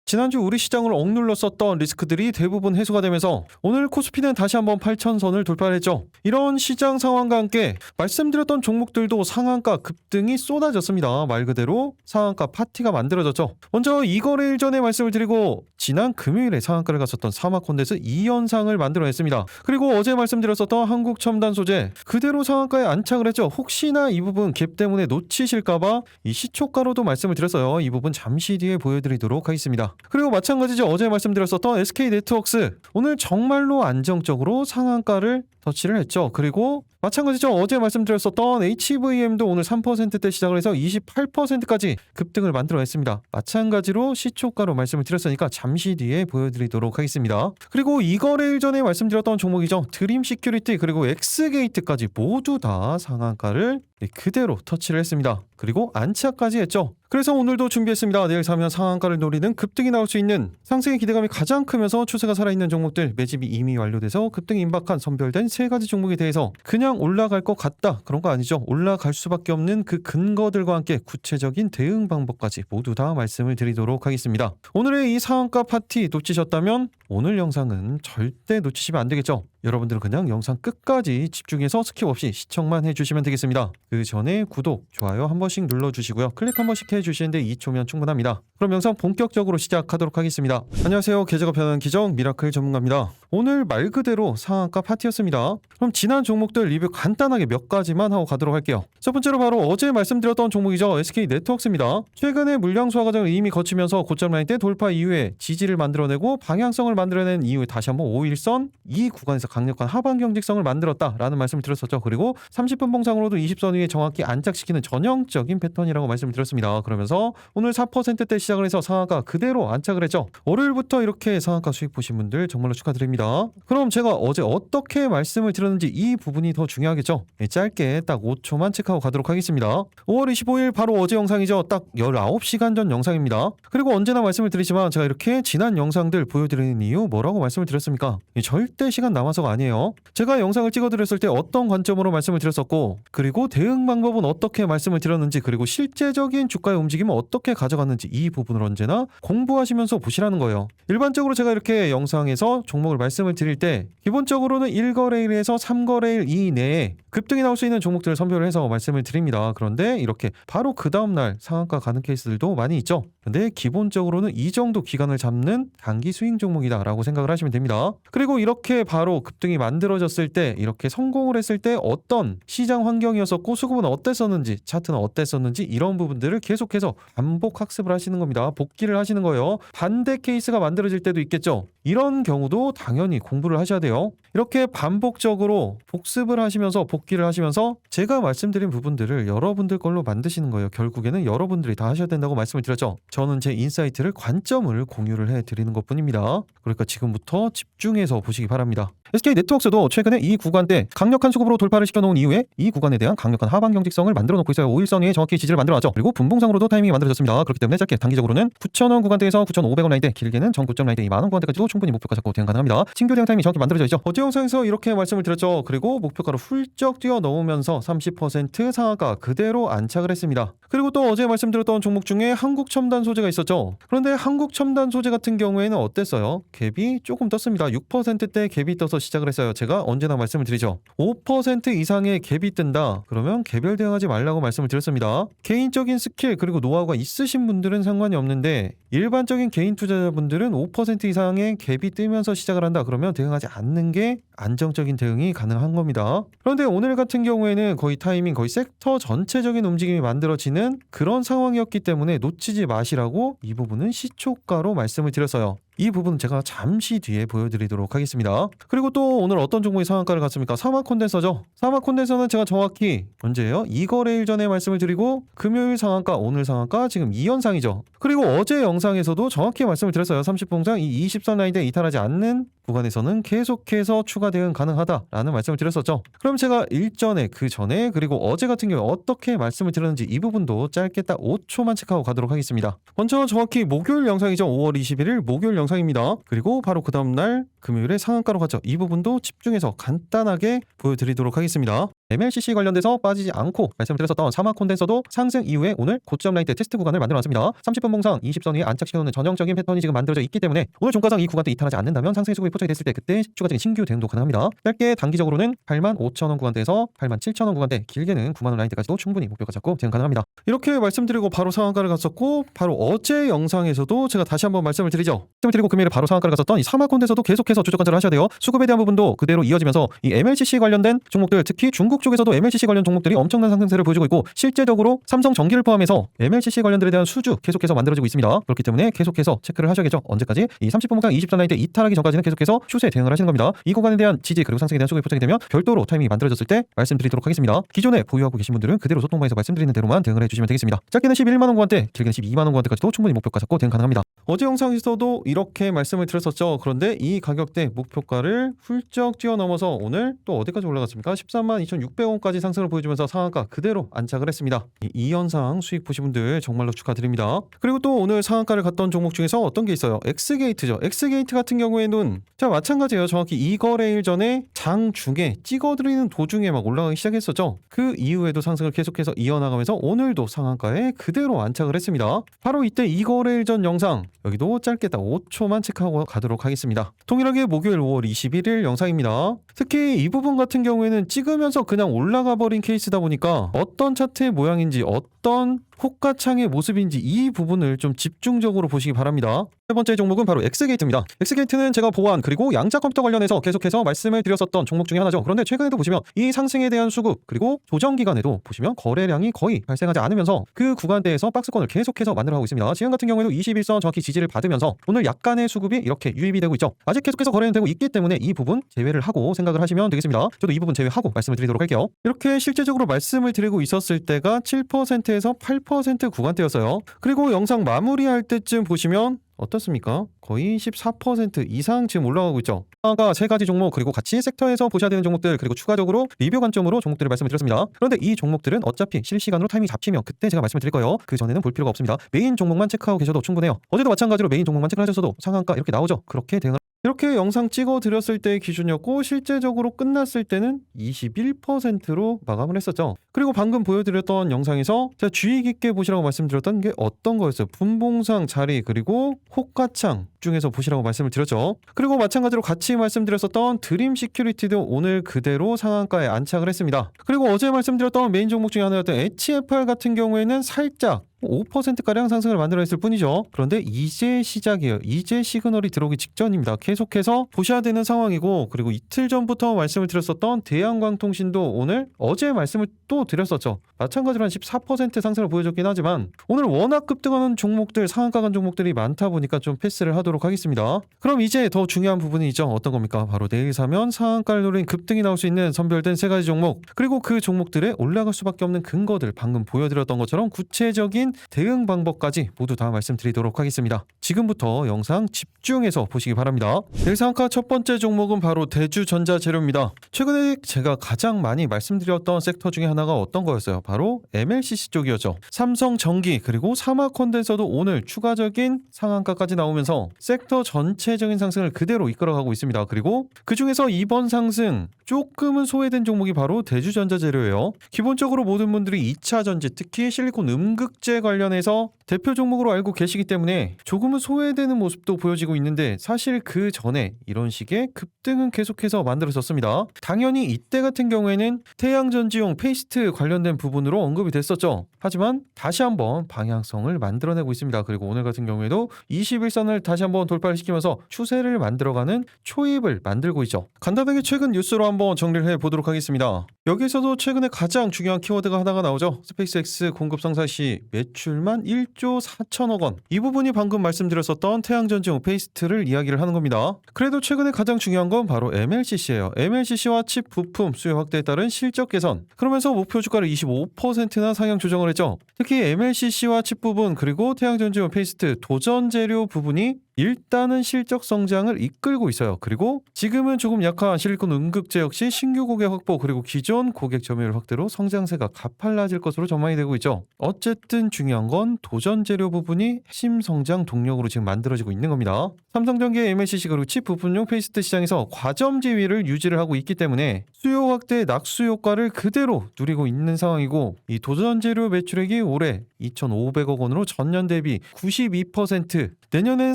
지난주 우리 시장을 억눌렀었던 리스크들이 대부분 해소가 되면서 오늘 코스피는 다시 한번 8,000선을 돌파했죠. 이런 시장 상황과 함께 말씀드렸던 종목들도 상한가 급등이 쏟아졌습니다. 말 그대로 상한가 파티가 만들어졌죠. 먼저 이 거래일 전에 말씀을 드리고 지난 금요일에 상한가를 갔었던 사마콘데스 2연상을 만들어냈습니다. 그리고 어제 말씀드렸었던 한국첨단소재 그대로 상한가에 안착을 했죠. 혹시나 이 부분 갭 때문에 놓치실까봐 이 시초가로도 말씀을 드렸어요. 이 부분 잠시 뒤에 보여드리도록 하겠습니다. 그리고 마찬가지죠. 어제 말씀드렸었던 SK네트워크스 오늘 정말로 안정적으로 상한가를 터치를 했죠. 그리고 마찬가지죠. 어제 말씀드렸었던 HVM도 오늘 3%대 시작을 해서 28%까지 급등을 만들어냈습니다. 마찬가지로 시초가로 말씀을 드렸으니까 잠시 뒤에 보여드리도록 하겠습니다. 그리고 이 거래일 전에 말씀드렸던 종목이죠. 드림시큐리티 그리고 엑스게이트까지 모두 다 상한가를 그대로 터치를 했습니다. 그리고 안착까지 했죠. 그래서 오늘도 준비했습니다. 내일 사면 상한가를 노리는 급등이 나올 수 있는 상승의 기대감이 가장 크면서 추세가 살아있는 종목들 매집이 이미 완료돼서 급등 임박한 선별된 세 가지 종목에 대해서 그냥 올라갈 것 같다 그런 거 아니죠. 올라갈 수밖에 없는 그 근거들과 함께 구체적인 대응 방법까지 모두 다 말씀을 드리도록 하겠습니다. 오늘의 이 상한가 파티 놓치셨다면 오늘 영상은 절대 놓치시면 안 되겠죠. 여러분들은 그냥 영상 끝까지 집중해서 스킵 없이 시청만 해주시면 되겠습니다. 그 전에 구독, 좋아요 한 번씩 눌러주시고요. 클릭 한 번씩 해주시는데 2초면 충분합니다. 그럼 영상 본격적으로 시작하도록 하겠습니다. 안녕하세요. 계좌가 편한 기정 미라클 전문가입니다. 오늘 말 그대로 상한가 파티였습니다. 그럼 지난 종목들 리뷰 간단하게 몇 가지만 하고 가도록 할게요. 첫 번째로 바로 어제 말씀드렸던 종목이죠. SK네트워크스입니다. 최근에 물량 소화 과정을 이미 거치면서 고점 라인 때 돌파 이후에 지지를 만들어내고 방향성을 만들어낸 이후에 다시 한번 5일선 이 구간에서 강력한 하방 경직성을 만들었다라는 말씀을 드렸었죠. 그리고 30분 봉상으로도 20선 위에 정확히 안착시키는 전형적인 패턴이라고 말씀을 드렸습니다. 그러면서 오늘 4%대 시작을 해서 상한가 그대로 안착을 했죠. 월요일부터 이렇게 상한가 수익 보신 분들 정말로 축하드립니다. 그럼 제가 어제 어떻게 말씀을 드렸는지 이 부분이 더 중요하겠죠. 짧게 딱 5초만 체크하고 가도록 하겠습니다. 5월 25일 바로 어제 영상이죠. 딱 19시간 전 영상입니다. 그리고 언제나 말씀을 드리지만 제가 이렇게 지난 영상들 보여드리는 이유 뭐라고 말씀을 드렸습니까? 절대 시간 남아서가 아니에요. 제가 영상을 찍어드렸을 때 어떤 관점으로 말씀을 드렸었고 그리고 대응 방법은 어떻게 말씀을 드렸는지 그리고 실제적인 주가의 움직임은 어떻게 가져갔는지 이 부분을 언제나 공부하시면서 보시라는 거예요. 일반적으로 제가 이렇게 영상에서 종목을 말씀을 드릴 때 기본적으로는 1거래일에서 3거래일 이내에 급등이 나올 수 있는 종목들을 선별을 해서 말씀을 드립니다. 그런데 이렇게 바로 그 다음날 상한가 가는 케이스들도 많이 있죠. 근데 기본적으로는 이 정도 기간을 잡는 단기 스윙 종목이다 라고 생각을 하시면 됩니다. 그리고 이렇게 바로 급등이 만들어졌을 때 이렇게 성공을 했을 때 어떤 시장 환경이었었고 수급은 어땠었는지 차트는 어땠었는지 이런 부분들을 계속해서 반복 학습을 하시는 겁니다. 복기를 하시는 거예요. 반대 케이스가 만들어질 때도 있겠죠. 이런 경우도 당연히 공부를 하셔야 돼요. 이렇게 반복적으로 복습을 하시면서 복기를 하시면서 제가 말씀드린 부분들을 여러분들 걸로 만드시는 거예요. 결국에는 여러분들이 다 하셔야 된다고 말씀을 드렸죠. 저는 제 인사이트를 관점을 공유를 해드리는 것뿐입니다. 그러니까 지금부터 집중해서 보시기 바랍니다. SK네트워크스도 최근에 이 구간대 강력한 수급으로 돌파를 시켜놓은 이후에 이 구간에 대한 강력한 하방 경직성을 만들어 놓고 있어요. 5일선에 정확히 지지를 만들어놨죠. 그리고 분봉상으로도 타이밍이 만들어졌습니다. 그렇기 때문에 짧게 단기적으로는 9,000원 구간대에서 9,500원 라인대 길게는 전고점 라인대 20,000원 구간대까지도 충분히 목표가 잡고 대응 가능합니다. 신규 대응 타이밍이 정확히 만들어져 있죠. 어제 영상에서 이렇게 말씀을 드렸죠. 그리고 목표가로 훌쩍 뛰어 넘으면서 30% 상한가 그대로 안착을 했습니다. 그리고 또 어제 말씀드렸던 종목 중에 한국첨단소재가 있었죠. 그런데 한국첨단소재 같은 경우에는 어땠어요? 갭이 조금 떴습니다. 6%대 갭이 떠서 시작을 했어요. 제가 언제나 말씀을 드리죠. 5% 이상의 갭이 뜬다. 그러면 개별 대응하지 말라고 말씀을 드렸습니다. 개인적인 스킬 그리고 노하우가 있으신 분들은 상관이 없는데 일반적인 개인 투자자분들은 5% 이상의 갭이 뜨면서 시작을 한다. 그러면 대응하지 않는 게 안정적인 대응이 가능한 겁니다. 그런데 오늘 같은 경우에는 거의 타이밍 거의 섹터 전체적인 움직임이 만들어지는 그런 상황이었기 때문에 놓치지 마시라고 이 부분은 시초가로 말씀을 드렸어요. 이 부분은 제가 잠시 뒤에 보여드리도록 하겠습니다. 그리고 또 오늘 어떤 종목이 상한가를 갔습니까? 사마콘덴서죠. 사마콘덴서는 제가 정확히 언제예요? 2거래일 전에 말씀을 드리고 금요일 상한가, 오늘 상한가 지금 2연상이죠. 그리고 어제 영상에서도 정확히 말씀을 드렸어요. 30봉상 이 20선 라인대 이탈하지 않는 구간에서는 계속해서 추가 대응 가능하다라는 말씀을 드렸었죠. 그럼 제가 일전에 그 전에 그리고 어제 같은 경우에 어떻게 말씀을 드렸는지 이 부분도 짧게 딱 5초만 체크하고 가도록 하겠습니다. 먼저 정확히 목요일 영상이죠. 5월 21일 목요일 영상입니다. 그리고 바로 그 다음날 금요일에 상한가로 갔죠. 이 부분도 집중해서 간단하게 보여드리도록 하겠습니다. MLCC 관련돼서 빠지지 않고 말씀을 드렸었던 사막 콘덴서도 상승 이후에 오늘 고점 라인대 테스트 구간을 만들어놨습니다. 30분 봉상 20선 위에 안착시켜놓는 전형적인 패턴이 지금 만들어져 있기 때문에 오늘 종가상 이 구간대 이탈하지 않는다면 상승의 수급이 포착이 됐을 때 그때 추가적인 신규 대응도 가능합니다. 짧게 단기적으로는 85,000원 구간대에서 87,000원 구간대, 길게는 90,000원 라인대까지도 충분히 목표가 잡고 대응 가능합니다. 이렇게 말씀드리고 바로 상한가를 갔었고, 바로 어제 영상에서도 제가 다시 한번 말씀을 드리죠. 말씀을 드리고 금요일에 바로 상한가를 갔었던 이 사막 콘덴서도 계속해서 주적 관찰을 하셔야 돼요. 수급에 대한 부분도 그대로 이어지면서 이 MLCC 관련된 종목들, 특히 중국 쪽에서도 MLCC 관련 종목들이 엄청난 상승세를 보여주고 있고, 실제적으로 삼성전기를 포함해서 MLCC 관련들에 대한 수주 계속해서 만들어지고 있습니다. 그렇기 때문에 계속해서 체크를 하셔야겠죠. 언제까지? 이 30분 목상 20선 라인대 이탈하기 전까지는 계속해서 추세 대응을 하시는 겁니다. 이 구간에 대한 지지 그리고 상승에 대한 수급이 포착이 되면 별도로 타이밍이 만들어졌을 때 말씀드리도록 하겠습니다. 기존에 보유하고 계신 분들은 그대로 소통방에서 말씀드리는 대로만 대응을 해주시면 되겠습니다. 짧게는 11만원 구간대, 길게는 12만원 구간대까지도 충분히 목표가 잡고 대응 가능합니다. 어제 영상에서도 이렇게 말씀을 드렸었죠. 그런데 이 가격대 목표가를 훌쩍 뛰어넘어서 오늘 또 어디까지 올라갔습니까? 132,600원까지 상승을 보여주면서 상한가 그대로 안착을 했습니다. 이 현상 수익 보신 분들 정말로 축하드립니다. 그리고 또 오늘 상한가를 갔던 종목 중에서 어떤 게 있어요? 엑스게이트죠. 엑스게이트 같은 경우에는 자 마찬가지예요. 정확히 이 거래일 전에 장중에 찍어드리는 도중에 막 올라가기 시작했었죠. 그 이후에도 상승을 계속해서 이어나가면서 오늘도 상한가에 그대로 안착을 했습니다. 바로 이때 이 거래일 전 영상, 여기도 짧게 딱 5초만 체크하고 가도록 하겠습니다. 동일하게 목요일 5월 21일 영상입니다. 특히 이 부분 같은 경우에는 찍으면서 그냥 올라가 버린 케이스다 보니까 어떤 차트의 모양인지, 어떤 호가창의 모습인지 이 부분을 좀 집중적으로 보시기 바랍니다. 세 번째 종목은 바로 엑스게이트입니다. 엑스게이트는 제가 보안 그리고 양자 컴퓨터 관련해서 계속해서 말씀을 드렸었던 종목 중에 하나죠. 그런데 최근에도 보시면 이 상승에 대한 수급 그리고 조정 기간에도 보시면 거래량이 거의 발생하지 않으면서 그 구간대에서 박스권을 계속해서 만들어가고 있습니다. 지금 같은 경우에도 21선 정확히 지지를 받으면서 오늘 약간의 수급이 이렇게 유입이 되고 있죠. 아직 계속해서 거래는 되고 있기 때문에 이 부분 제외를 하고 생각을 하시면 되겠습니다. 저도 이 부분 제외하고 말씀을 드리도록 할게요. 이렇게 실제적으로 말씀을 드리고 있었을 때가 7%에서 8% 구간대였어요. 그리고 영상 마무리할 때쯤 보시면 어떻습니까? 거의 14% 이상 지금 올라가고 있죠. 아까 세 가지 종목 그리고 같이 섹터에서 보셔야 되는 종목들 그리고 추가적으로 리뷰 관점으로 종목들을 말씀을 드렸습니다. 그런데 이 종목들은 어차피 실시간으로 타이밍이 잡히면 그때 제가 말씀을 드릴 거예요. 그 전에는 볼 필요가 없습니다. 메인 종목만 체크하고 계셔도 충분해요. 어제도 마찬가지로 메인 종목만 체크를 하셨어도 상한가 이렇게 나오죠. 그렇게 대응을 이렇게 영상 찍어 드렸을 때의 기준이었고 실제적으로 끝났을 때는 21%로 마감을 했었죠. 그리고 방금 보여드렸던 영상에서 제가 주의 깊게 보시라고 말씀드렸던 게 어떤 거였어요? 분봉상 자리 그리고 호가창 중에서 보시라고 말씀을 드렸죠. 그리고 마찬가지로 같이 말씀드렸었던 드림 시큐리티도 오늘 그대로 상한가에 안착을 했습니다. 그리고 어제 말씀드렸던 메인 종목 중에 하나였던 HFR 같은 경우에는 살짝 5%가량 상승을 만들어냈을 뿐이죠. 그런데 이제 시작이에요. 이제 시그널이 들어오기 직전입니다. 계속해서 보셔야 되는 상황이고, 그리고 이틀 전부터 말씀을 드렸었던 대한광통신도 오늘 어제 말씀을 또 드렸었죠. 마찬가지로 한 14% 상승을 보여줬긴 하지만 오늘 워낙 급등하는 종목들, 상한가 간 종목들이 많다 보니까 좀 패스를 하도록 하겠습니다. 그럼 이제 더 중요한 부분이 있죠. 어떤 겁니까? 바로 내일 사면 상한가를 노린 급등이 나올 수 있는 선별된 세 가지 종목, 그리고 그 종목들에 올라갈 수밖에 없는 근거들, 방금 보여드렸던 것처럼 구체적인 대응 방법까지 모두 다 말씀드리도록 하겠습니다. 지금부터 영상 집중해서 보시기 바랍니다. 내일 상한가 첫 번째 종목은 바로 대주전자재료입니다. 최근에 제가 가장 많이 말씀드렸던 섹터 중에 하나가 어떤 거였어요? 바로 MLCC 쪽이었죠. 삼성전기 그리고 사마콘덴서도 오늘 추가적인 상한가까지 나오면서 섹터 전체적인 상승을 그대로 이끌어가고 있습니다. 그리고 그 중에서 이번 상승 조금은 소외된 종목이 바로 대주전자재료예요. 기본적으로 모든 분들이 2차 전지, 특히 실리콘 음극재 관련해서 대표 종목으로 알고 계시기 때문에 조금은 소외되는 모습도 보여지고 있는데, 사실 그 전에 이런 식의 급등은 계속해서 만들어졌습니다. 당연히 이때 같은 경우에는 태양전지용 페이스트 관련된 부분으로 언급이 됐었죠. 하지만 다시 한번 방향성을 만들어내고 있습니다. 그리고 오늘 같은 경우에도 21선을 다시 한번 돌파를 시키면서 추세를 만들어가는 초입을 만들고 있죠. 간단하게 최근 뉴스로 한번 정리를 해보도록 하겠습니다. 여기서도 최근에 가장 중요한 키워드가 하나가 나오죠. 스페이스X 공급 상사 시 매출만 1조 4천억 원. 이 부분이 방금 말씀드렸었던 태양전지용 페이스트를 이야기를 하는 겁니다. 그래도 최근에 가장 중요한 건 바로 MLCC예요. MLCC와 칩 부품 수요 확대에 따른 실적 개선. 그러면서 목표 주가를 25%나 상향 조정을 했죠. 특히 MLCC와 칩 부분 그리고 태양전지용 페이스트 도전 재료 부분이 일단은 실적 성장을 이끌고 있어요. 그리고 지금은 조금 약한 실리콘 음극재 역시 신규 고객 확보 그리고 기존 고객 점유율 확대로 성장세가 가팔라질 것으로 전망이 되고 있죠. 어쨌든 중요한 건 도전 재료 부분이 핵심 성장 동력으로 지금 만들어지고 있는 겁니다. 삼성전기의 MLCC 그리고 칩 부품용 페이스트 시장에서 과점 지위를 유지를 하고 있기 때문에 수요 확대의 낙수 효과를 그대로 누리고 있는 상황이고 이 도전 재료 매출액이 올해 2,500억 원으로 전년 대비 92%, 내년엔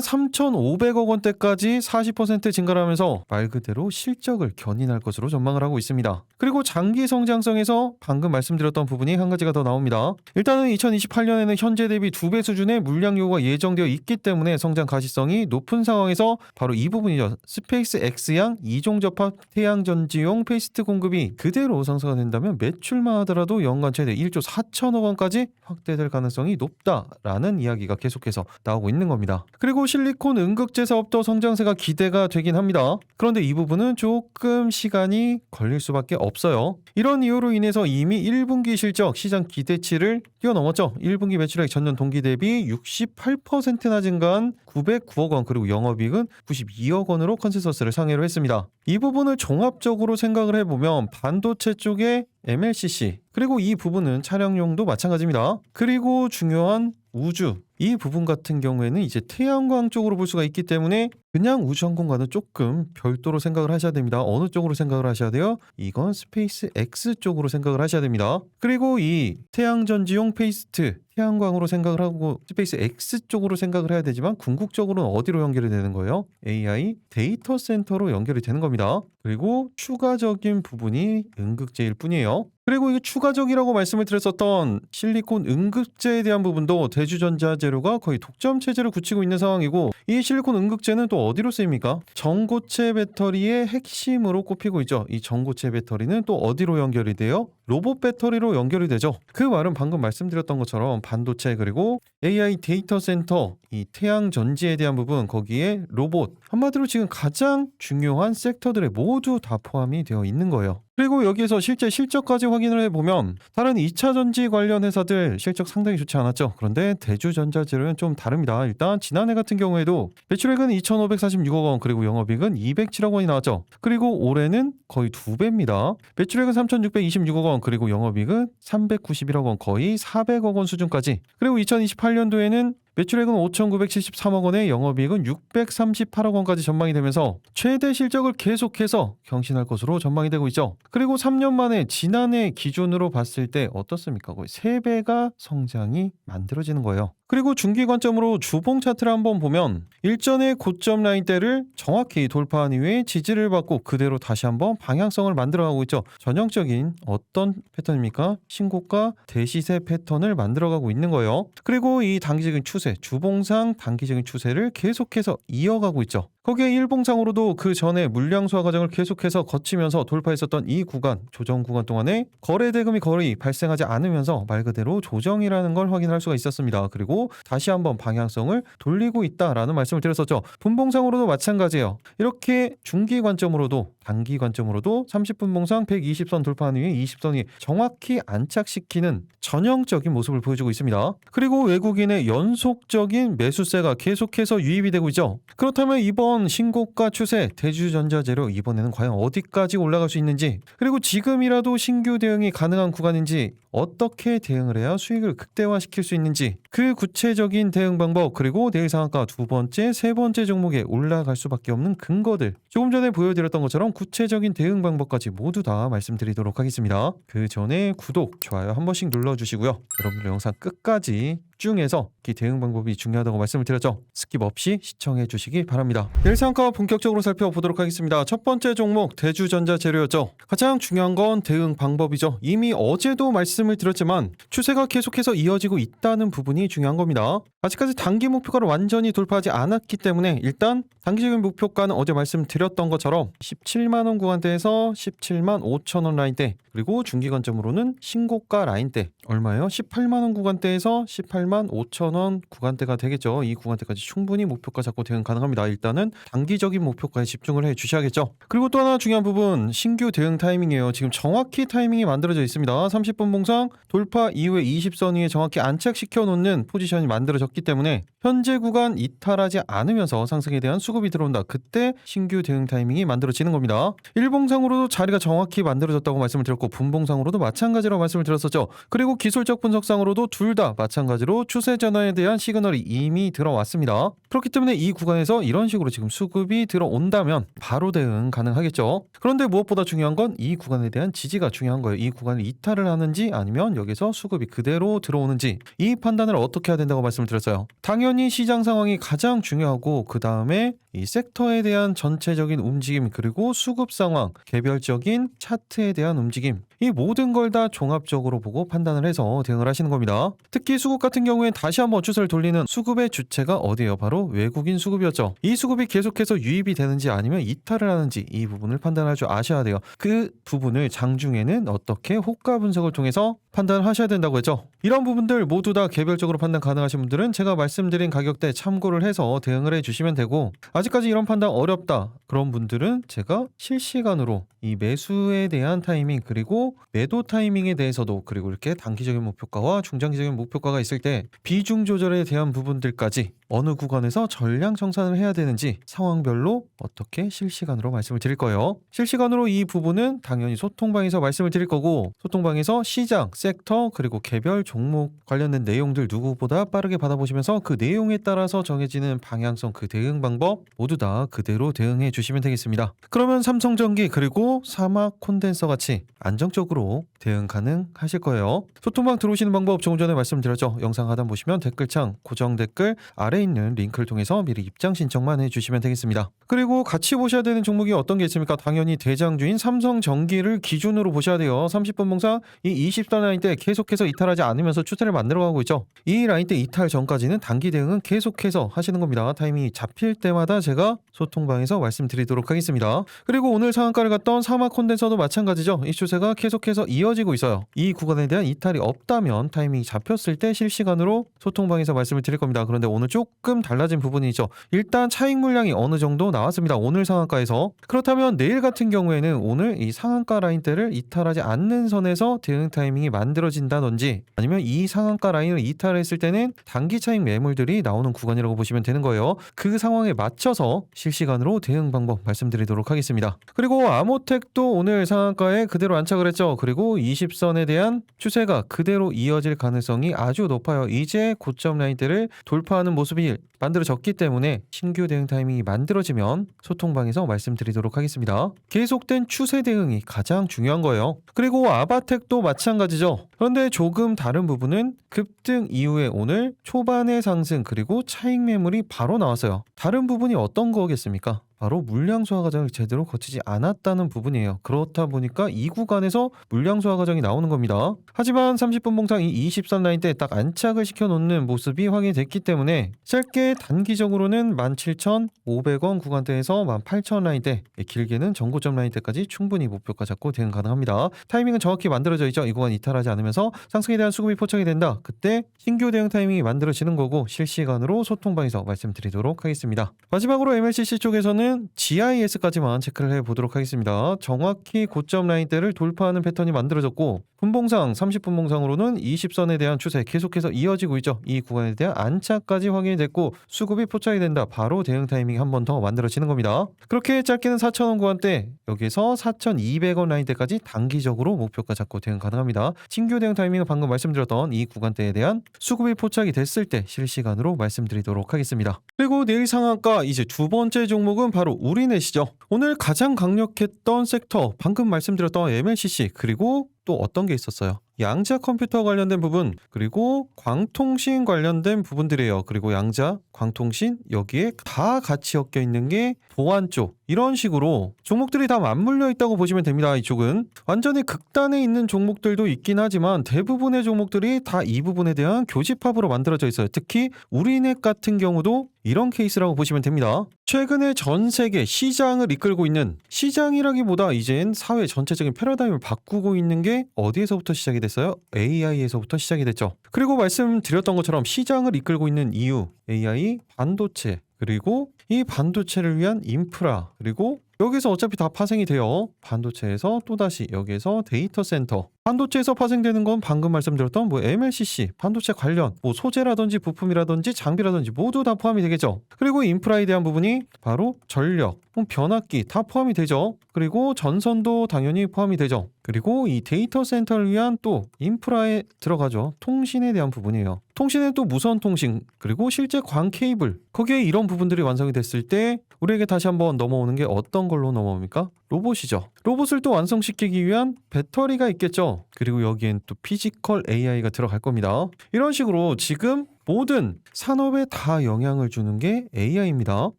3,500억 원대까지 40% 증가를 하면서 말 그대로 실적을 견인할 것으로 전망을 하고 있습니다. 그리고 장기 성장성에서 방금 말씀드렸던 부분이 한 가지가 더 나옵니다. 일단은 2028년에는 현재 대비 2배 수준의 물량 요구가 예정되어 있기 때문에 성장 가시성이 높은 상황에서 바로 이 부분이죠. 스페이스 X양 이종 접합 태양 전지용 페이스트 공급이 그대로 성사가 된다면 매출만 하더라도 연간 최대 1조 4천억 원까지 확대될 가능성이 높다라는 이야기가 계속해서 나오고 있는 겁니다. 그리고 실리콘 음극재 사업도 성장세가 기대가 되긴 합니다. 그런데 이 부분은 조금 시간이 걸릴 수밖에 없어요. 이런 이유로 인해서 이미 1분기 실적 시장 기대치를 뛰어넘었죠. 1분기 매출액 전년 동기 대비 68%나 증가한 909억 원 그리고 영업이익은 92억 원으로 컨센서스를 상회로 했습니다. 이 부분을 종합적으로 생각을 해보면 반도체 쪽에 MLCC 그리고 이 부분은 차량용도 마찬가지입니다. 그리고 중요한 우주 이 부분 같은 경우에는 이제 태양광 쪽으로 볼 수가 있기 때문에 그냥 우주항공과는 조금 별도로 생각을 하셔야 됩니다. 어느 쪽으로 생각을 하셔야 돼요? 이건 스페이스 X 쪽으로 생각을 하셔야 됩니다. 그리고 이 태양전지용 페이스트 태양광으로 생각을 하고 스페이스 X 쪽으로 생각을 해야 되지만 궁극적으로는 어디로 연결이 되는 거예요? AI 데이터 센터로 연결이 되는 겁니다. 그리고 추가적인 부분이 음극재일 뿐이에요. 그리고 이게 추가적이라고 말씀을 드렸었던 실리콘 음극재에 대한 부분도 대주전자 재료가 거의 독점 체제를 굳히고 있는 상황이고 이 실리콘 음극재는 또 어디로 쓰입니까? 전고체 배터리의 핵심으로 꼽히고 있죠. 이 전고체 배터리는 또 어디로 연결이 돼요? 로봇 배터리로 연결이 되죠. 그 말은 방금 말씀드렸던 것처럼 반도체 그리고 AI 데이터 센터 이 태양 전지에 대한 부분 거기에 로봇 한마디로 지금 가장 중요한 섹터들에 모두 다 포함이 되어 있는 거예요. 그리고 여기에서 실제 실적까지 확인을 해보면 다른 2차 전지 관련 회사들 실적 상당히 좋지 않았죠. 그런데 대주전자재료는 좀 다릅니다. 일단 지난해 같은 경우에도 매출액은 2,546억 원 그리고 영업이익은 207억 원이 나왔죠. 그리고 올해는 거의 2배입니다. 매출액은 3,626억 원 그리고 영업이익은 391억 원 거의 400억 원 수준까지. 그리고 2028년도에는 매출액은 5,973억 원에 영업이익은 638억 원까지 전망이 되면서 최대 실적을 계속해서 경신할 것으로 전망이 되고 있죠. 그리고 3년 만에 지난해 기준으로 봤을 때 어떻습니까? 거의 3배가 성장이 만들어지는 거예요. 그리고 중기 관점으로 주봉 차트를 한번 보면 일전의 고점 라인대를 정확히 돌파한 이후에 지지를 받고 그대로 다시 한번 방향성을 만들어가고 있죠. 전형적인 어떤 패턴입니까? 신고가 대시세 패턴을 만들어가고 있는 거예요. 그리고 이 단기적인 추세, 주봉상 단기적인 추세를 계속해서 이어가고 있죠. 거기에 일봉상으로도 그 전에 물량 소화 과정을 계속해서 거치면서 돌파했었던 이 구간, 조정 구간 동안에 거래 대금이 거의 발생하지 않으면서 말 그대로 조정이라는 걸 확인할 수가 있었습니다. 그리고 다시 한번 방향성을 돌리고 있다라는 말씀을 드렸었죠. 분봉상으로도 마찬가지예요. 이렇게 중기 관점으로도 단기 관점으로도 30분봉상 120선 돌파한 이후에 20선이 정확히 안착시키는 전형적인 모습을 보여주고 있습니다. 그리고 외국인의 연속적인 매수세가 계속해서 유입이 되고 있죠. 그렇다면 이번 신고가 추세 대주전자재료 이번에는 과연 어디까지 올라갈 수 있는지 그리고 지금이라도 신규 대응이 가능한 구간인지 어떻게 대응을 해야 수익을 극대화시킬 수 있는지 그 구체적인 대응 방법 그리고 내일 상한가 두 번째, 세 번째 종목에 올라갈 수밖에 없는 근거들 조금 전에 보여드렸던 것처럼 구체적인 대응 방법까지 모두 다 말씀드리도록 하겠습니다. 그 전에 구독, 좋아요 한 번씩 눌러주시고요. 여러분들 영상 끝까지 집중해서 이 대응 방법이 중요하다고 말씀을 드렸죠. 스킵 없이 시청해 주시기 바랍니다. 내일 상한가 본격적으로 살펴보도록 하겠습니다. 첫 번째 종목 대주전자재료였죠. 가장 중요한 건 대응 방법이죠. 이미 어제도 말씀을 드렸지만 추세가 계속해서 이어지고 있다는 부분이 중요한 겁니다. 아직까지 단기 목표가를 완전히 돌파하지 않았기 때문에 일단 단기적인 목표가는 어제 말씀드렸던 것처럼 17만 원 구간대에서 17만 5천 원 라인대 그리고 중기 관점으로는 신고가 라인대 얼마예요? 18만 원 구간대에서 18만 5천 원 구간대가 되겠죠. 이 구간대까지 충분히 목표가 잡고 대응 가능합니다. 일단은 단기적인 목표가에 집중을 해 주셔야겠죠. 그리고 또 하나 중요한 부분 신규 대응 타이밍이에요. 지금 정확히 타이밍이 만들어져 있습니다. 30분 봉상 돌파 이후에 20선 위에 정확히 안착시켜 놓는 포지션이 만들어졌기 때문에 현재 구간 이탈하지 않으면서 상승에 대한 수급이 들어온다. 그때 신규 대응 타이밍이 만들어지는 겁니다. 일봉상으로도 자리가 정확히 만들어졌다고 말씀을 드렸고 분봉상으로도 마찬가지로 말씀을 드렸었죠. 그리고 기술적 분석상으로도 둘 다 마찬가지로 추세 전환에 대한 시그널이 이미 들어왔습니다. 그렇기 때문에 이 구간에서 이런 식으로 지금 수급이 들어온다면 바로 대응 가능하겠죠. 그런데 무엇보다 중요한 건 이 구간에 대한 지지가 중요한 거예요. 이 구간을 이탈을 하는지 아니면 여기서 수급이 그대로 들어오는지 이 판단을 어떻게 해야 된다고 말씀을 드렸어요. 당연히 시장 상황이 가장 중요하고 그 다음에 이 섹터에 대한 전체적인 움직임 그리고 수급 상황, 개별적인 차트에 대한 움직임 이 모든 걸 다 종합적으로 보고 판단을 해서 대응을 하시는 겁니다. 특히 수급 같은 경우에 다시 한번 추세를 돌리는 수급의 주체가 어디예요? 바로 외국인 수급이었죠. 이 수급이 계속해서 유입이 되는지 아니면 이탈을 하는지 이 부분을 판단할 줄 아셔야 돼요. 그 부분을 장중에는 어떻게 호가 분석을 통해서 판단을 하셔야 된다고 했죠. 이런 부분들 모두 다 개별적으로 판단 가능하신 분들은 제가 말씀드린 가격대 참고를 해서 대응을 해주시면 되고 아직까지 이런 판단 어렵다 그런 분들은 제가 실시간으로 이 매수에 대한 타이밍 그리고 매도 타이밍에 대해서도 그리고 이렇게 단기적인 목표가와 중장기적인 목표가가 있을 때 비중 조절에 대한 부분들까지 어느 구간에서 전량 청산을 해야 되는지 상황별로 어떻게 실시간으로 말씀을 드릴 거예요. 실시간으로 이 부분은 당연히 소통방에서 말씀을 드릴 거고 소통방에서 시장, 섹터 그리고 개별 종목 관련된 내용들 누구보다 빠르게 받아보시면서 그 내용에 따라서 정해지는 방향성 그 대응 방법 모두 다 그대로 대응해 주시면 되겠습니다. 그러면 삼성전기 그리고 사막 콘덴서 같이 안정적으로 대응 가능하실 거예요. 소통방 들어오시는 방법 조금 전에 말씀드렸죠. 영상 하단 보시면 댓글창 고정 댓글 아래에 있는 링크를 통해서 미리 입장 신청만 해주시면 되겠습니다. 그리고 같이 보셔야 되는 종목이 어떤 게 있습니까? 당연히 대장주인 삼성전기를 기준으로 보셔야 돼요. 30분 봉상 이 20선 라인 때 계속해서 이탈하지 않으면서 추세를 만들어가고 있죠. 이 라인 때 이탈 전까지는 단기 대응은 계속해서 하시는 겁니다. 타이밍이 잡힐 때마다 제가 소통방에서 말씀드리도록 하겠습니다. 그리고 오늘 상한가를 갔던 사막 콘덴서도 마찬가지죠. 이 추세가 계속해서 이어지고 있어요. 이 구간에 대한 이탈이 없다면 타이밍이 잡혔을 때 실시간으로 소통방에서 말씀을 드릴 겁니다. 그런데 오늘 조금 달라진 부분이 있죠. 일단 차익 물량이 어느 정도 나왔습니다. 오늘 상한가에서. 그렇다면 내일 같은 경우에는 오늘 이 상한가 라인대를 이탈하지 않는 선에서 대응 타이밍이 만들어진다든지 아니면 이 상한가 라인을 이탈했을 때는 단기 차익 매물들이 나오는 구간이라고 보시면 되는 거예요. 그 상황에 맞춰서 실시간으로 대응 방법 말씀드리도록 하겠습니다. 그리고 아모텍도 오늘 상한가에 그대로 안착을 했죠. 그리고 20선에 대한 추세가 그대로 이어질 가능성이 아주 높아요. 이제 고점 라인대를 돌파하는 모습이 만들어졌기 때문에 신규 대응 타이밍이 만들어지면 소통방에서 말씀드리도록 하겠습니다. 계속된 추세 대응이 가장 중요한 거예요. 그리고 아바텍도 마찬가지죠. 그런데 조금 다른 부분은 급등 이후에 오늘 초반의 상승 그리고 차익 매물이 바로 나왔어요. 다른 부분이 어떤 거겠습니까? 바로 물량 소화 과정을 제대로 거치지 않았다는 부분이에요. 그렇다 보니까 이 구간에서 물량 소화 과정이 나오는 겁니다. 하지만 30분 봉상 이 20선 라인 때 딱 안착을 시켜놓는 모습이 확인됐기 때문에 짧게 단기적으로는 17,500원 구간대에서 18,000원 라인 때 길게는 전고점 라인 때까지 충분히 목표가 잡고 대응 가능합니다. 타이밍은 정확히 만들어져 있죠. 이 구간 이탈하지 않으면서 상승에 대한 수급이 포착이 된다. 그때 신규 대응 타이밍이 만들어지는 거고 실시간으로 소통방에서 말씀드리도록 하겠습니다. 마지막으로 MLCC 쪽에서는 GIS까지만 체크를 해보도록 하겠습니다. 정확히 고점 라인대를 돌파하는 패턴이 만들어졌고 분봉상 30분 봉상으로는 20선에 대한 추세 계속해서 이어지고 있죠. 이 구간에 대한 안착까지 확인이 됐고 수급이 포착이 된다. 바로 대응 타이밍이 한 번 더 만들어지는 겁니다. 그렇게 짧게는 4,000원 구간대 여기서 4,200원 라인대까지 단기적으로 목표가 잡고 대응 가능합니다. 신규 대응 타이밍은 방금 말씀드렸던 이 구간대에 대한 수급이 포착이 됐을 때 실시간으로 말씀드리도록 하겠습니다. 그리고 내일 상한가 이제 두 번째 종목은 바로 우리넷이죠. 오늘 가장 강력했던 섹터 방금 말씀드렸던 MLCC 그리고 또 어떤 게 있었어요? 양자 컴퓨터 관련된 부분 그리고 광통신 관련된 부분들이에요. 그리고 양자, 광통신 여기에 다 같이 엮여 있는 게 보안 쪽 이런 식으로 종목들이 다 맞물려 있다고 보시면 됩니다. 이쪽은 완전히 극단에 있는 종목들도 있긴 하지만 대부분의 종목들이 다 이 부분에 대한 교집합으로 만들어져 있어요. 특히 우리넷 같은 경우도 이런 케이스라고 보시면 됩니다. 최근에 전 세계 시장을 이끌고 있는 시장이라기보다 이젠 사회 전체적인 패러다임을 바꾸고 있는 게 어디에서부터 시작이 됐어요? AI에서부터 시작이 됐죠. 그리고 말씀드렸던 것처럼 시장을 이끌고 있는 이유 AI, 반도체 그리고 이 반도체를 위한 인프라 그리고 여기서 어차피 다 파생이 돼요. 반도체에서 또다시 여기에서 데이터 센터. 반도체에서 파생되는 건 방금 말씀드렸던 뭐 MLCC, 반도체 관련 뭐 소재라든지 부품이라든지 장비라든지 모두 다 포함이 되겠죠. 그리고 인프라에 대한 부분이 바로 전력, 변압기 다 포함이 되죠. 그리고 전선도 당연히 포함이 되죠. 그리고 이 데이터 센터를 위한 또 인프라에 들어가죠. 통신에 대한 부분이에요. 통신은 또 무선 통신, 그리고 실제 광 케이블, 거기에 이런 부분들이 완성이 됐을 때 우리에게 다시 한번 넘어오는 게 어떤 걸로 넘어옵니까? 로봇이죠. 로봇을 또 완성시키기 위한 배터리가 있겠죠. 그리고 여기엔 또 피지컬 AI가 들어갈 겁니다. 이런 식으로 지금 모든 산업에 다 영향을 주는 게 AI입니다.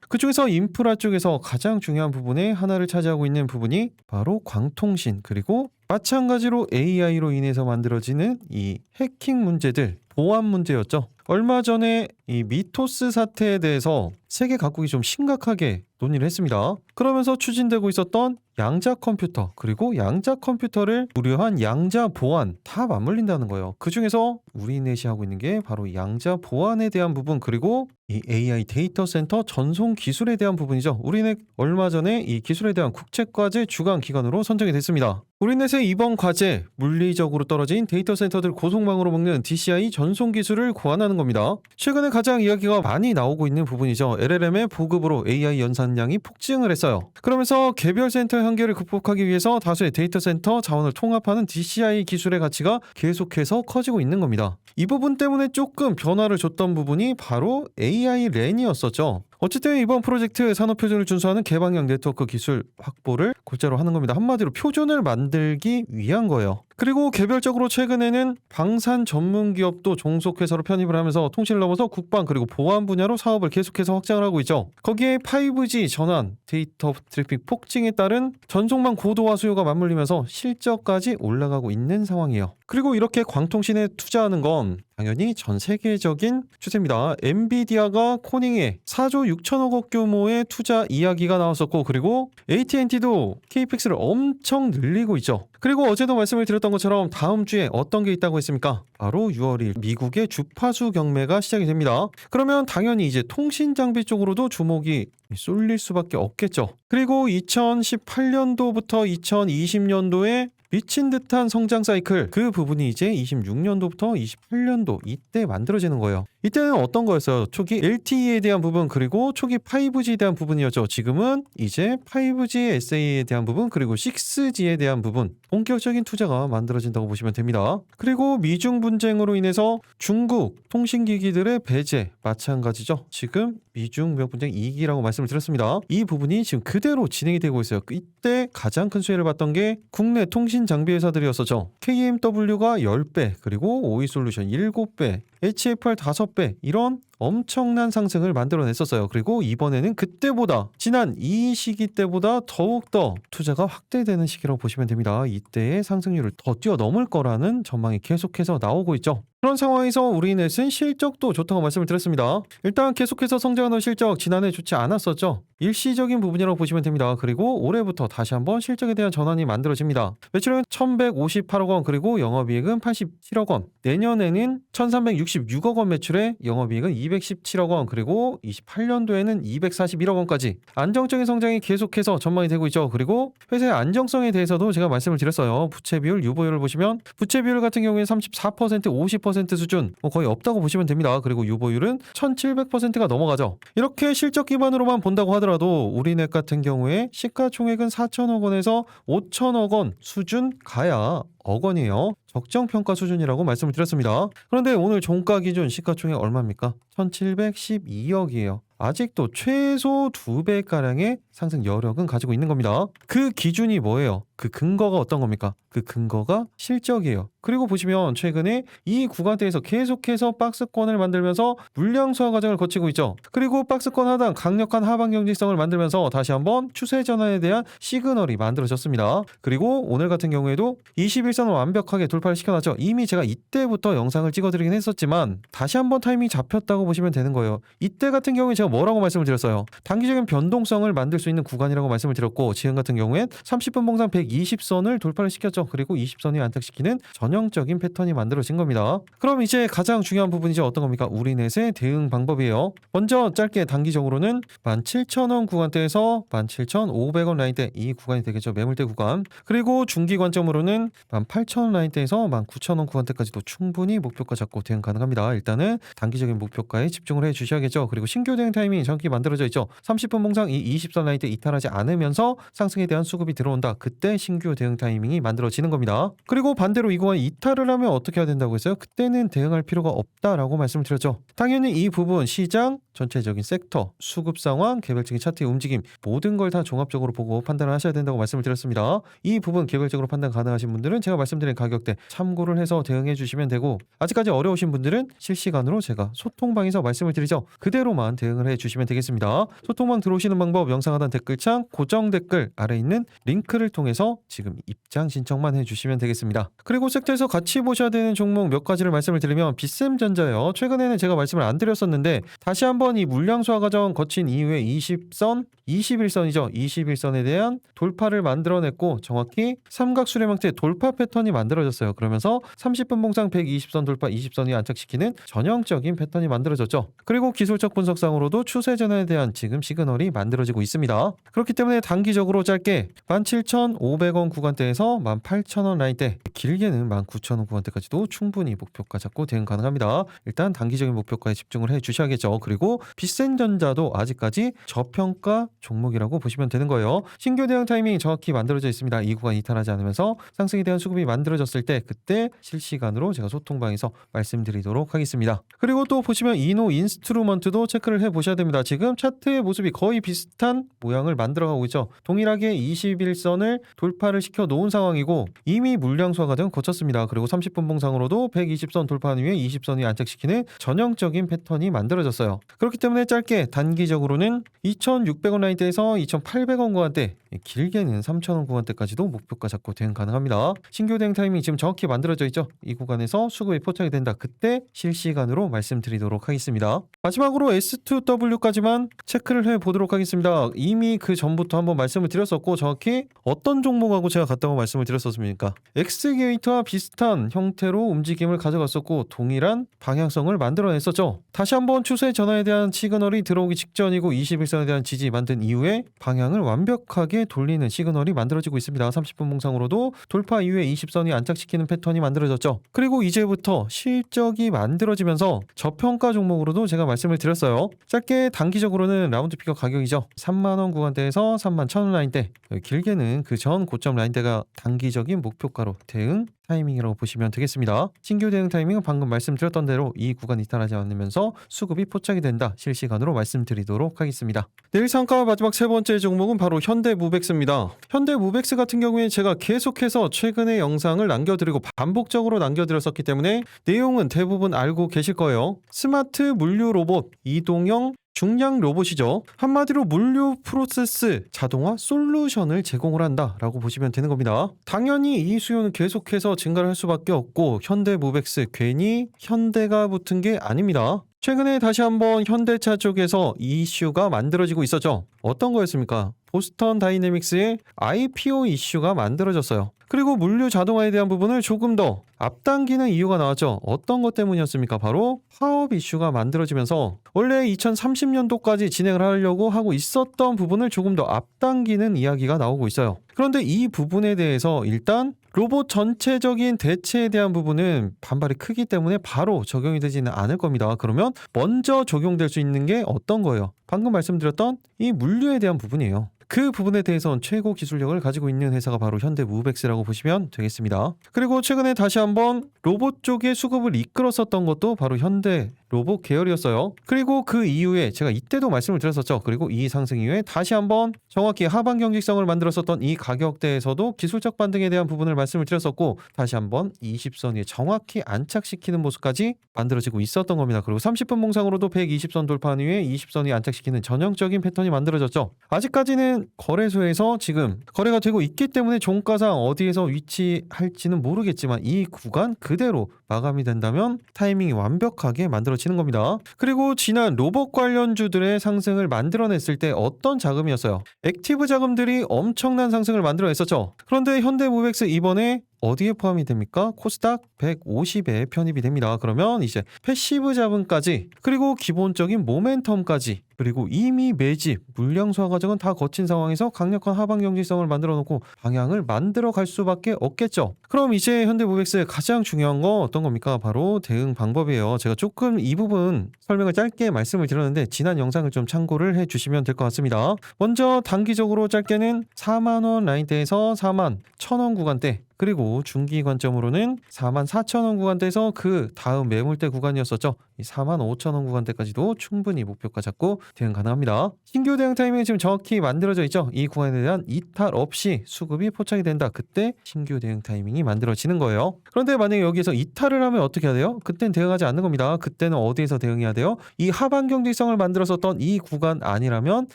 그중에서 인프라 쪽에서 가장 중요한 부분에 하나를 차지하고 있는 부분이 바로 광통신, 그리고 마찬가지로 AI로 인해서 만들어지는 이 해킹 문제들, 보안 문제였죠. 얼마 전에 이 미토스 사태에 대해서 세계 각국이 좀 심각하게 논의를 했습니다. 그러면서 추진되고 있었던 양자 컴퓨터, 그리고 양자 컴퓨터를 우려한 양자 보안 다 맞물린다는 거예요. 그 중에서 우리넷이 하고 있는 게 바로 양자 보안에 대한 부분, 그리고 이 AI 데이터 센터 전송 기술에 대한 부분이죠. 우리넷 얼마 전에 이 기술에 대한 국제과제 주간 기관으로 선정이 됐습니다. 우리넷의 이번 과제, 물리적으로 떨어진 데이터 센터들 고속망으로 묶는 DCI 전송 기술을 고안하는 겁니다. 최근에 가장 이야기가 많이 나오고 있는 부분이죠. LLM의 보급으로 AI 연산량이 폭증을 했어요. 그러면서 개별 센터의 한계를 극복하기 위해서 다수의 데이터 센터 자원을 통합하는 DCI 기술의 가치가 계속해서 커지고 있는 겁니다. 이 부분 때문에 조금 변화를 줬던 부분이 바로 AI 랜이었었죠. 어쨌든 이번 프로젝트 산업표준을 준수하는 개방형 네트워크 기술 확보를 골자로 하는 겁니다. 한마디로 표준을 만들기 위한 거예요. 그리고 개별적으로 최근에는 방산 전문 기업도 종속회사로 편입을 하면서 통신을 넘어서 국방 그리고 보안 분야로 사업을 계속해서 확장을 하고 있죠. 거기에 5G 전환, 데이터 트래픽 폭증에 따른 전송망 고도화 수요가 맞물리면서 실적까지 올라가고 있는 상황이에요. 그리고 이렇게 광통신에 투자하는 건 당연히 전 세계적인 추세입니다. 엔비디아가 코닝에 4조 6천억 원 규모의 투자 이야기가 나왔었고, 그리고 AT&T도 KPX를 엄청 늘리고 있죠. 그리고 어제도 말씀을 드렸던 것처럼 다음 주에 어떤 게 있다고 했습니까? 바로 6월 1일 미국의 주파수 경매가 시작이 됩니다. 그러면 당연히 이제 통신 장비 쪽으로도 주목이 쏠릴 수밖에 없겠죠. 그리고 2018년도부터 2020년도에 미친 듯한 성장 사이클, 그 부분이 이제 26년도부터 28년도 이때 만들어지는 거예요. 이때는 어떤 거였어요? 초기 LTE에 대한 부분, 그리고 초기 5G에 대한 부분이었죠. 지금은 이제 5G SA에 대한 부분, 그리고 6G에 대한 부분, 본격적인 투자가 만들어진다고 보시면 됩니다. 그리고 미중 분쟁으로 인해서 중국 통신기기들의 배제 마찬가지죠. 지금 미중 무역 분쟁 2기라고 말씀을 드렸습니다. 이 부분이 지금 그대로 진행이 되고 있어요. 이때 가장 큰 수혜를 봤던 게 국내 통신 장비 회사들이었었죠. KMW가 10배, 그리고 OE솔루션 7배, HFR 5배, 이런 엄청난 상승을 만들어냈었어요. 그리고 이번에는 그때보다, 지난 이 시기 때보다 더욱더 투자가 확대되는 시기라고 보시면 됩니다. 이때의 상승률을 더 뛰어넘을 거라는 전망이 계속해서 나오고 있죠. 그런 상황에서 우리넷은 실적도 좋다고 말씀을 드렸습니다. 일단 계속해서 성장하는 실적, 지난해 좋지 않았었죠. 일시적인 부분이라고 보시면 됩니다. 그리고 올해부터 다시 한번 실적에 대한 전환이 만들어집니다. 매출은 1158억 원, 그리고 영업이익은 87억 원, 내년에는 1366억 원 매출에 영업이익은 217억 원, 그리고 28년도에는 241억 원까지 안정적인 성장이 계속해서 전망이 되고 있죠. 그리고 회사의 안정성에 대해서도 제가 말씀을 드렸어요. 부채 비율, 유보율을 보시면 부채 비율 같은 경우에는 34%, 50% 수준 거의 없다고 보시면 됩니다. 그리고 유보율은 1700%가 넘어가죠. 이렇게 실적 기반으로만 본다고 하더라도 우리넷 같은 경우에 시가총액은 4천억 원에서 5천억 원 수준 가야 억 원이에요. 적정평가 수준이라고 말씀을 드렸습니다. 그런데 오늘 종가 기준 시가총액 얼마입니까? 1712억이에요. 아직도 최소 2배가량의 상승 여력은 가지고 있는 겁니다. 그 기준이 뭐예요? 그 근거가 어떤 겁니까? 그 근거가 실적이에요. 그리고 보시면 최근에 이 구간대에서 계속해서 박스권을 만들면서 물량 소화 과정을 거치고 있죠. 그리고 박스권 하단 강력한 하방 경직성을 만들면서 다시 한번 추세 전환에 대한 시그널이 만들어졌습니다. 그리고 오늘 같은 경우에도 21선을 완벽하게 돌파를 시켜놨죠. 이미 제가 이때부터 영상을 찍어드리긴 했었지만 다시 한번 타이밍이 잡혔다고 보시면 되는 거예요. 이때 같은 경우에 제가 뭐라고 말씀을 드렸어요? 단기적인 변동성을 만들 수 있는 구간이라고 말씀을 드렸고, 지금 같은 경우엔 30분 봉상 120선을 돌파를 시켰죠. 그리고 20선 위에 안착시키는 전형적인 패턴이 만들어진 겁니다. 그럼 이제 가장 중요한 부분이죠. 어떤 겁니까? 우리넷의 대응 방법이에요. 먼저 짧게 단기적으로는 17,000원 구간대에서 17,500원 라인대, 이 구간이 되겠죠. 매물대 구간. 그리고 중기 관점으로는 18,000원 라인대에서 19,000원 구간대까지도 충분히 목표가 잡고 대응 가능합니다. 일단은 단기적인 목표가에 집중을 해 주셔야겠죠. 그리고 신규 대응 타이밍이 정확히 만들어져 있죠. 30분 봉상 이 20선 라인대 이탈하지 않으면서 상승에 대한 수급이 들어온다. 그때 신규 대응 타이밍이 만들어지는 겁니다. 그리고 반대로 이 구간 이탈을 하면 어떻게 해야 된다고 했어요? 그때는 대응할 필요가 없다라고 말씀을 드렸죠. 당연히 이 부분 시장 전체적인 섹터, 수급 상황, 개별적인 차트의 움직임 모든 걸 다 종합적으로 보고 판단을 하셔야 된다고 말씀을 드렸습니다. 이 부분 개별적으로 판단 가능하신 분들은 제가 말씀드린 가격대 참고를 해서 대응해 주시면 되고, 아직까지 어려우신 분들은 실시간으로 제가 소통방에서 말씀을 드리죠. 그대로만 대응을 해 주시면 되겠습니다. 소통방 들어오시는 방법 영상 하단 댓글창 고정 댓글 아래 있는 링크를 통해서 지금 입장 신청만 해 주시면 되겠습니다. 그리고 섹터에서 같이 보셔야 되는 종목 몇 가지를 말씀을 드리면 빗셈전자요. 최근에는 제가 말씀을 안 드렸었는데 다시 한번 이 물량 소화 과정 거친 이후에 20선, 21선이죠. 21선에 대한 돌파를 만들어냈고 정확히 삼각수렴 형태의 돌파 패턴이 만들어졌어요. 그러면서 30분 봉상 120선 돌파 20선이 안착시키는 전형적인 패턴이 만들어졌죠. 그리고 기술적 분석상으로도 추세 전환에 대한 지금 시그널이 만들어지고 있습니다. 그렇기 때문에 단기적으로 짧게 17,500원 구간대에서 18,000원 라인대, 길게는 19,000원 구간대까지도 충분히 목표가 잡고 대응 가능합니다. 일단 단기적인 목표가에 집중을 해 주셔야겠죠. 그리고 빗센전자도 아직까지 저평가 종목이라고 보시면 되는 거예요. 신규 대응 타이밍이 정확히 만들어져 있습니다. 이 구간 이탈하지 않으면서 상승에 대한 수급이 만들어졌을 때 그때 실시간으로 제가 소통방에서 말씀드리도록 하겠습니다. 그리고 또 보시면 이노 인스트루먼트도 체크를 해 보셔야 됩니다. 지금 차트의 모습이 거의 비슷한 모양을 만들어가고 있죠. 동일하게 21선을 돌파를 시켜 놓은 상황이고 이미 물량 소화 과정 거쳤습니다. 그리고 30분 봉상으로도 120선 돌파한 이후에 20선이 안착시키는 전형적인 패턴이 만들어졌어요. 그렇기 때문에 짧게 단기적으로는 2,600원 라인대에서 2,800원 구간대, 길게는 3,000원 구간대까지도 목표가 잡고 대응 가능합니다. 신규 대응 타이밍이 지금 정확히 만들어져 있죠. 이 구간에서 수급이 포착이 된다. 그때 실시간으로 말씀드리도록 하겠습니다. 마지막으로 S2W까지만 체크를 해보도록 하겠습니다. 이미 그 전부터 한번 말씀을 드렸었고 정확히 어떤 종목하고 제가 같다고 말씀을 드렸었습니까? X게이트와 비슷한 형태로 움직임을 가져갔었고 동일한 방향성을 만들어냈었죠. 다시 한번 추세 전환에 대한 시그널이 들어오기 직전이고 21선에 대한 지지 만든 이후에 방향을 완벽하게 돌리는 시그널이 만들어지고 있습니다. 30분 봉상으로도 돌파 이후에 20선이 안착시키는 패턴이 만들어졌죠. 그리고 이제부터 실적이 만들어지면서 저평가 종목으로도 제가 말씀을 드렸어요. 짧게 단기적으로는 라운드 피겨 가격이죠. 3만원 구간대에서 31,000원 라인대, 길게는 그 전 고점 라인대가 단기적인 목표가로 대응 타이밍이라고 보시면 되겠습니다. 신규 대응 타이밍은 방금 말씀드렸던 대로 이 구간 이탈하지 않으면서 수급이 포착이 된다. 실시간으로 말씀드리도록 하겠습니다. 내일 상가 마지막 세 번째 종목은 바로 현대무백스입니다. 현대무백스 같은 경우에 제가 계속해서 최근에 영상을 남겨드리고 반복적으로 남겨드렸었기 때문에 내용은 대부분 알고 계실 거예요. 스마트 물류 로봇, 이동형 중량 로봇이죠. 한마디로 물류 프로세스 자동화 솔루션을 제공을 한다라고 보시면 되는 겁니다. 당연히 이 수요는 계속해서 증가를 할 수밖에 없고 현대무백스 괜히 현대가 붙은 게 아닙니다. 최근에 다시 한번 현대차 쪽에서 이슈가 만들어지고 있었죠. 어떤 거였습니까? 보스턴 다이내믹스의 IPO 이슈가 만들어졌어요. 그리고 물류 자동화에 대한 부분을 조금 더 앞당기는 이유가 나왔죠. 어떤 것 때문이었습니까? 바로 파업 이슈가 만들어지면서 원래 2030년도까지 진행을 하려고 하고 있었던 부분을 조금 더 앞당기는 이야기가 나오고 있어요. 그런데 이 부분에 대해서 일단 로봇 전체적인 대체에 대한 부분은 반발이 크기 때문에 바로 적용이 되지는 않을 겁니다. 그러면 먼저 적용될 수 있는 게 어떤 거예요? 방금 말씀드렸던 이 물류에 대한 부분이에요. 그 부분에 대해서는 최고 기술력을 가지고 있는 회사가 바로 현대무백스라고 보시면 되겠습니다. 그리고 최근에 다시 한번 로봇 쪽의 수급을 이끌었었던 것도 바로 현대 로봇 계열이었어요. 그리고 그 이후에 제가 이때도 말씀을 드렸었죠. 그리고 이 상승 이후에 다시 한번 정확히 하방 경직성을 만들었었던 이 가격대에서도 기술적 반등에 대한 부분을 말씀을 드렸었고 다시 한번 20선 위에 정확히 안착시키는 모습까지 만들어지고 있었던 겁니다. 그리고 30분 봉상으로도 120선 돌파한 이후에 20선이 안착시키는 전형적인 패턴이 만들어졌죠. 아직까지는 거래소에서 지금 거래가 되고 있기 때문에 종가상 어디에서 위치할지는 모르겠지만 이 구간 그대로 마감이 된다면 타이밍이 완벽하게 만들어질 만들어지는 겁니다. 그리고 지난 로봇 관련주들의 상승을 만들어냈을 때 어떤 자금이었어요? 액티브 자금들이 엄청난 상승을 만들어냈었죠. 그런데 현대모백스 이번에 어디에 포함이 됩니까? 코스닥 150에 편입이 됩니다. 그러면 이제 패시브 자본까지, 그리고 기본적인 모멘텀까지, 그리고 이미 매집, 물량 소화 과정은 다 거친 상황에서 강력한 하방 경직성을 만들어 놓고 방향을 만들어 갈 수밖에 없겠죠. 그럼 이제 현대모백스의 가장 중요한 건 어떤 겁니까? 바로 대응 방법이에요. 제가 조금 이 부분 설명을 짧게 말씀을 드렸는데 지난 영상을 좀 참고를 해 주시면 될 것 같습니다. 먼저 단기적으로 짧게는 4만원 라인대에서 4만 1,000원 구간대, 그리고 중기 관점으로는 44,000원 구간대에서 그 다음 매물대 구간이었었죠. 이 45,000원 구간대까지도 충분히 목표가 잡고 대응 가능합니다. 신규 대응 타이밍이 지금 정확히 만들어져 있죠. 이 구간에 대한 이탈 없이 수급이 포착이 된다. 그때 신규 대응 타이밍이 만들어지는 거예요. 그런데 만약에 여기에서 이탈을 하면 어떻게 해야 돼요? 그땐 대응하지 않는 겁니다. 그때는 어디에서 대응해야 돼요? 이 하방 경직성을 만들었었던 이 구간 아니라면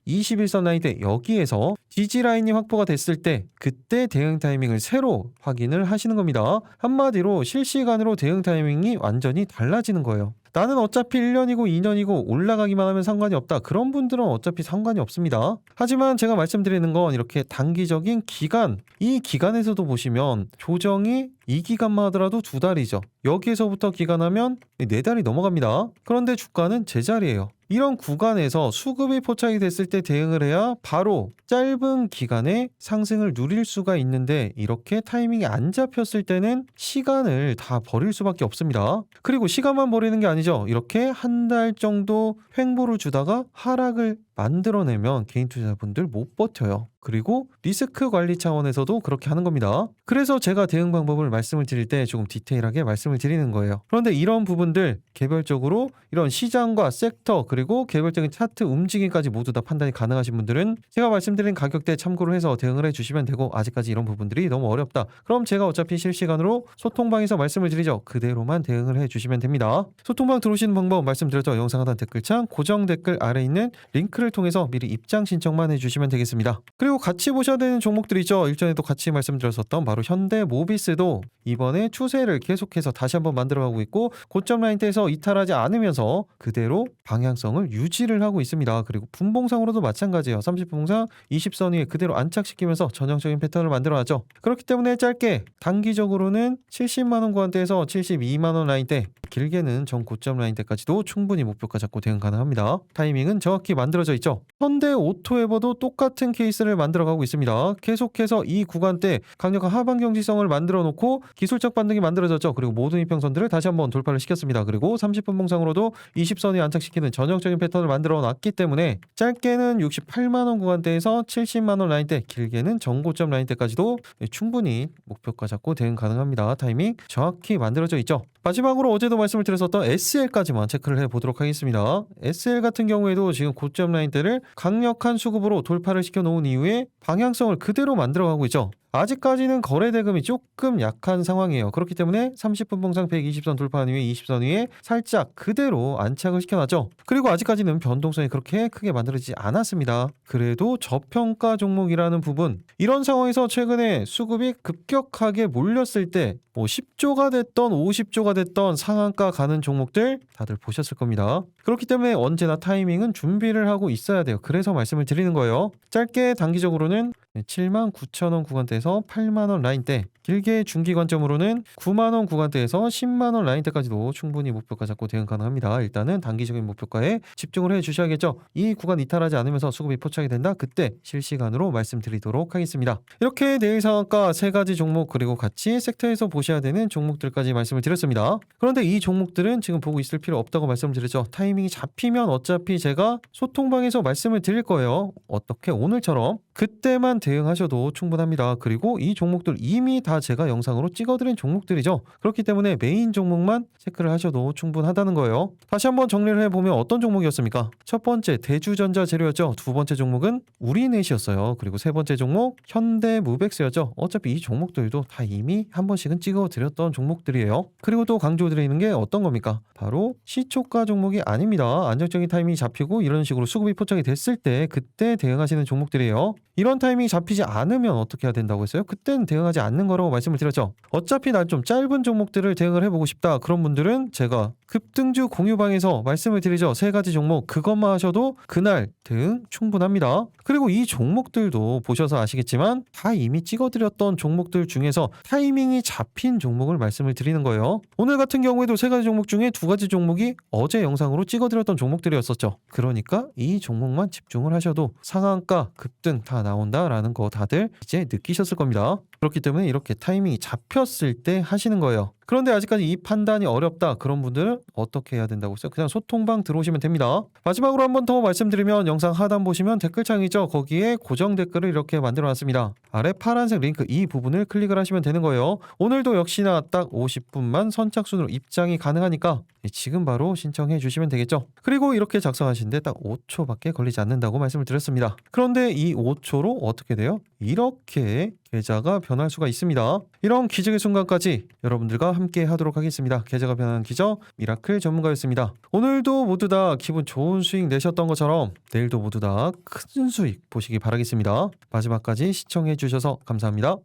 21선 라인대 여기에서 지지 라인이 확보가 됐을 때 그때 대응 타이밍을 새로 확인을 하시는 겁니다. 한마디로 실시간으로 대응 타이밍이 완전히 달라지는 거예요. 나는 어차피 1년이고 2년이고 올라가기만 하면 상관이 없다. 그런 분들은 어차피 상관이 없습니다. 하지만 제가 말씀드리는 건 이렇게 단기적인 기간, 이 기간에서도 보시면 조정이 이 기간만 하더라도 2달이죠. 여기에서부터 기간하면 4달이 넘어갑니다. 그런데 주가는 제자리예요. 이런 구간에서 수급이 포착이 됐을 때 대응을 해야 바로 짧은 기간에 상승을 누릴 수가 있는데, 이렇게 타이밍이 안 잡혔을 때는 시간을 다 버릴 수밖에 없습니다. 그리고 시간만 버리는 게 아니죠. 이렇게 한 달 정도 횡보를 주다가 하락을 만들어내면 개인 투자자분들 못 버텨요. 그리고 리스크 관리 차원에서도 그렇게 하는 겁니다. 그래서 제가 대응 방법을 말씀을 드릴 때 조금 디테일하게 말씀을 드리는 거예요. 그런데 이런 부분들 개별적으로 이런 시장과 섹터, 그리고 개별적인 차트 움직임까지 모두 다 판단이 가능하신 분들은 제가 말씀드린 가격대 참고를 해서 대응을 해주시면 되고, 아직까지 이런 부분들이 너무 어렵다. 그럼 제가 어차피 실시간으로 소통방에서 말씀을 드리죠. 그대로만 대응을 해주시면 됩니다. 소통방 들어오시는 방법 말씀드렸죠. 영상 하단 댓글창 고정 댓글 아래 있는 링크를 통해서 미리 입장 신청만 해주시면 되겠습니다. 그리고 같이 보셔야 되는 종목들이 있죠. 일전에도 같이 말씀드렸었던 바로 현대모비스도 이번에 추세를 계속해서 다시 한번 만들어가고 있고, 고점 라인대에서 이탈하지 않으면서 그대로 방향성을 유지를 하고 있습니다. 그리고 분봉상으로도 마찬가지예요. 30분봉상 20선 위에 그대로 안착시키면서 전형적인 패턴을 만들어놨죠. 그렇기 때문에 짧게 단기적으로는 70만원 구간대에서 72만원 라인대, 길게는 전 고점 라인대까지도 충분히 목표가 잡고 대응 가능합니다. 타이밍은 정확히 만들어져 있죠. 현대오토에버도 똑같은 케이스를 만들어가고 있습니다. 계속해서 이 구간대 강력한 하방 경직성을 만들어 놓고 기술적 반등이 만들어졌죠. 그리고 모든 이평선들을 다시 한번 돌파를 시켰습니다. 그리고 30분 봉상으로도 20선이 안착시키는 전형적인 패턴을 만들어 놨기 때문에 짧게는 68만원 구간대에서 70만원 라인대, 길게는 전고점 라인대까지도 충분히 목표가 잡고 대응 가능합니다. 타이밍 정확히 만들어져 있죠. 마지막으로 어제도 말씀을 드렸었던 SL까지만 체크를 해보도록 하겠습니다. SL 같은 경우에도 지금 고점 라인대를 강력한 수급으로 돌파를 시켜놓은 이후에 방향성을 그대로 만들어가고 있죠. 아직까지는 거래 대금이 조금 약한 상황이에요. 그렇기 때문에 30분 봉상 120선 돌파한 이후에 20선 위에 살짝 그대로 안착을 시켜놨죠. 그리고 아직까지는 변동성이 그렇게 크게 만들어지지 않았습니다. 그래도 저평가 종목이라는 부분, 이런 상황에서 최근에 수급이 급격하게 몰렸을 때 10조가 됐던 50조가 됐던 상한가 가는 종목들 다들 보셨을 겁니다. 그렇기 때문에 언제나 타이밍은 준비를 하고 있어야 돼요. 그래서 말씀을 드리는 거예요. 짧게 단기적으로는 79,000원 구간대에서 8만원 라인대, 길게 중기 관점으로는 9만원 구간대에서 10만원 라인대까지도 충분히 목표가 잡고 대응 가능합니다. 일단은 단기적인 목표가에 집중을 해 주셔야겠죠. 이 구간 이탈하지 않으면서 수급이 포착이 된다. 그때 실시간으로 말씀드리도록 하겠습니다. 이렇게 내일 상한가 3가지 종목, 그리고 같이 섹터에서 보셔야 되는 종목들까지 말씀을 드렸습니다. 그런데 이 종목들은 지금 보고 있을 필요 없다고 말씀드렸죠. 타이밍이 잡히면 어차피 제가 소통방에서 말씀을 드릴 거예요. 어떻게 오늘처럼 그때만 대응하셔도 충분합니다. 그리고 이 종목들 이미 다 제가 영상으로 찍어드린 종목들이죠. 그렇기 때문에 메인 종목만 체크를 하셔도 충분하다는 거예요. 다시 한번 정리를 해보면 어떤 종목이었습니까? 첫 번째 대주전자 재료였죠. 두 번째 종목은 우리넷이었어요. 그리고 세 번째 종목 현대모백스였죠. 어차피 이 종목들도 다 이미 한 번씩은 찍어드렸던 종목들이에요. 그리고 또 강조드리는 게 어떤 겁니까? 바로 시초가 종목이 아닙니다. 안정적인 타이밍이 잡히고 이런 식으로 수급이 포착이 됐을 때 그때 대응하시는 종목들이에요. 이런 타이밍이 잡히지 않으면 어떻게 해야 된다고 했어요? 그땐 대응하지 않는 거라고 말씀을 드렸죠. 어차피 난 좀 짧은 종목들을 대응을 해보고 싶다. 그런 분들은 제가 급등주 공유방에서 말씀을 드리죠. 3가지 종목 그것만 하셔도 그날 대응 충분합니다. 그리고 이 종목들도 보셔서 아시겠지만 다 이미 찍어드렸던 종목들 중에서 타이밍이 잡힌 종목을 말씀을 드리는 거예요. 오늘 같은 경우에도 3가지 종목 중에 2가지 종목이 어제 영상으로 찍어드렸던 종목들이었었죠. 그러니까 이 종목만 집중을 하셔도 상한가 급등 다 나온다라는 거 다들 이제 느끼셨을 겁니다. 그렇기 때문에 이렇게 타이밍이 잡혔을 때 하시는 거예요. 그런데 아직까지 이 판단이 어렵다 그런 분들은 어떻게 해야 된다고 했어요? 그냥 소통방 들어오시면 됩니다. 마지막으로 한 번 더 말씀드리면 영상 하단 보시면 댓글창이죠. 거기에 고정 댓글을 이렇게 만들어 놨습니다. 아래 파란색 링크 이 부분을 클릭을 하시면 되는 거예요. 오늘도 역시나 딱 50분만 선착순으로 입장이 가능하니까 지금 바로 신청해 주시면 되겠죠. 그리고 이렇게 작성하시는데 딱 5초밖에 걸리지 않는다고 말씀을 드렸습니다. 그런데 이 5초로 어떻게 돼요? 이렇게 계좌가 변할 수가 있습니다. 이런 기적의 순간까지 여러분들과 함께 하도록 하겠습니다. 계좌가 변하는 기적 미라클 전문가였습니다. 오늘도 모두 다 기분 좋은 수익 내셨던 것처럼 내일도 모두 다 큰 수익 보시기 바라겠습니다. 마지막까지 시청해 주셔서 감사합니다.